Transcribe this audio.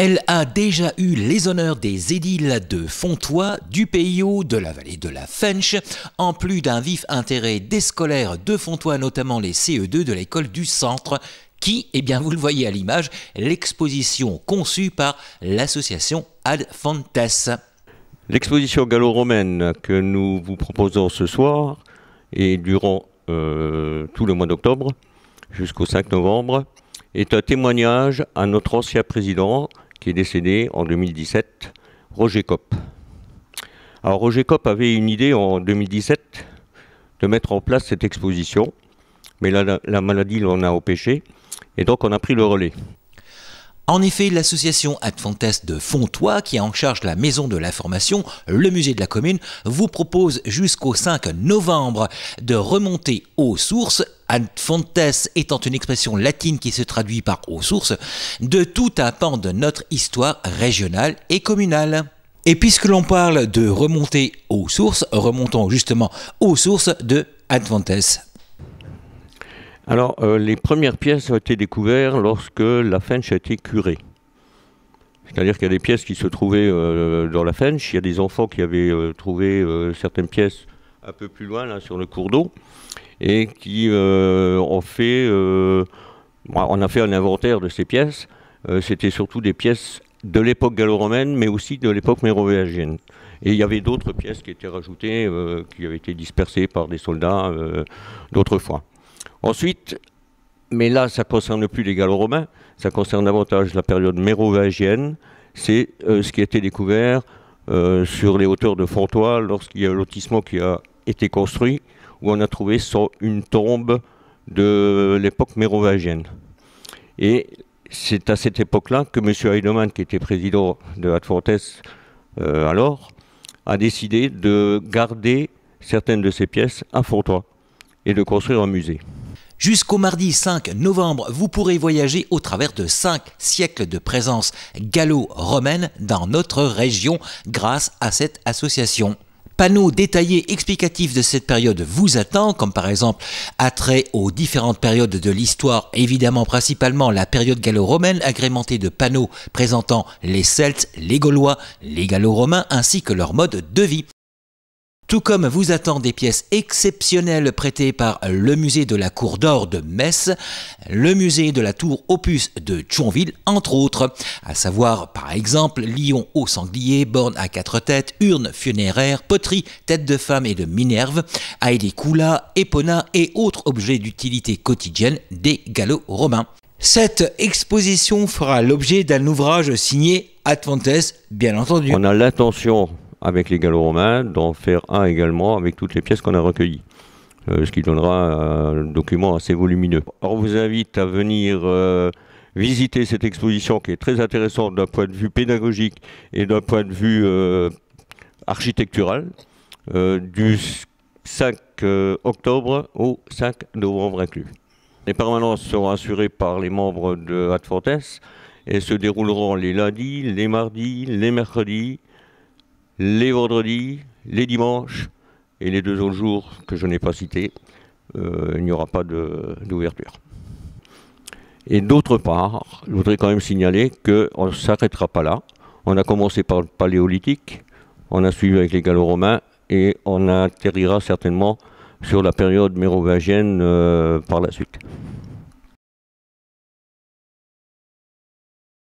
Elle a déjà eu les honneurs des édiles de Fontoy, du Peillot, de la vallée de la Fensch, en plus d'un vif intérêt des scolaires de Fontoy, notamment les CE2 de l'école du Centre, qui, eh bien vous le voyez à l'image, l'exposition conçue par l'association Ad Fontes. L'exposition gallo-romaine que nous vous proposons ce soir et durant tout le mois d'octobre jusqu'au 5 novembre est un témoignage à notre ancien président qui est décédé en 2017, Roger Kopp. Alors Roger Kopp avait une idée en 2017 de mettre en place cette exposition, mais la maladie l'en a empêché et donc on a pris le relais. En effet, l'association Ad Fontes de Fontoy, qui a en charge la maison de l'information, le musée de la commune, vous propose jusqu'au 5 novembre de remonter aux sources, Ad Fontes étant une expression latine qui se traduit par aux sources, de tout un pan de notre histoire régionale et communale. Et puisque l'on parle de remonter aux sources, remontons justement aux sources de Ad Fontes. Alors, les premières pièces ont été découvertes lorsque la Fensch a été curée. C'est-à-dire qu'il y a des pièces qui se trouvaient dans la Fensch. Il y a des enfants qui avaient trouvé certaines pièces un peu plus loin, là, sur le cours d'eau, et qui ont fait... on a fait un inventaire de ces pièces. C'était surtout des pièces de l'époque gallo-romaine, mais aussi de l'époque mérovingienne. Et il y avait d'autres pièces qui étaient rajoutées, qui avaient été dispersées par des soldats d'autrefois. Ensuite, mais là ça ne concerne plus les gallo-romains, ça concerne davantage la période mérovingienne, c'est ce qui a été découvert sur les hauteurs de Fontoy lorsqu'il y a un lotissement qui a été construit, où on a trouvé une tombe de l'époque mérovingienne. Et c'est à cette époque-là que M. Heidemann, qui était président de Ad Fontes alors, a décidé de garder certaines de ces pièces à Fontoy et de construire un musée. Jusqu'au mardi 5 novembre, vous pourrez voyager au travers de 5 siècles de présence gallo-romaine dans notre région grâce à cette association. Panneaux détaillés explicatifs de cette période vous attend, comme par exemple attrait aux différentes périodes de l'histoire, évidemment principalement la période gallo-romaine, agrémentée de panneaux présentant les Celtes, les Gaulois, les gallo-romains ainsi que leur mode de vie. Tout comme vous attend des pièces exceptionnelles prêtées par le musée de la Cour d'Or de Metz, le musée de la Tour Opus de Thionville, entre autres, à savoir par exemple lion au sanglier, borne à 4 têtes, urne funéraire, poterie, tête de femme et de Minerve, aedicula, épona et autres objets d'utilité quotidienne des gallo-romains. Cette exposition fera l'objet d'un ouvrage signé Ad Fontes, bien entendu. On a l'intention avec les gallo-romains, d'en faire un également avec toutes les pièces qu'on a recueillies, ce qui donnera un document assez volumineux. Alors, on vous invite à venir visiter cette exposition qui est très intéressante d'un point de vue pédagogique et d'un point de vue architectural, du 5 octobre au 5 novembre inclus. Les permanences seront assurées par les membres de Ad Fontes et se dérouleront les lundis, les mardis, les mercredis, les vendredis, les dimanches et les 2 autres jours que je n'ai pas cités, il n'y aura pas d'ouverture. Et d'autre part, je voudrais quand même signaler qu'on ne s'arrêtera pas là. On a commencé par le paléolithique, on a suivi avec les gallo-romains et on atterrira certainement sur la période mérovingienne par la suite.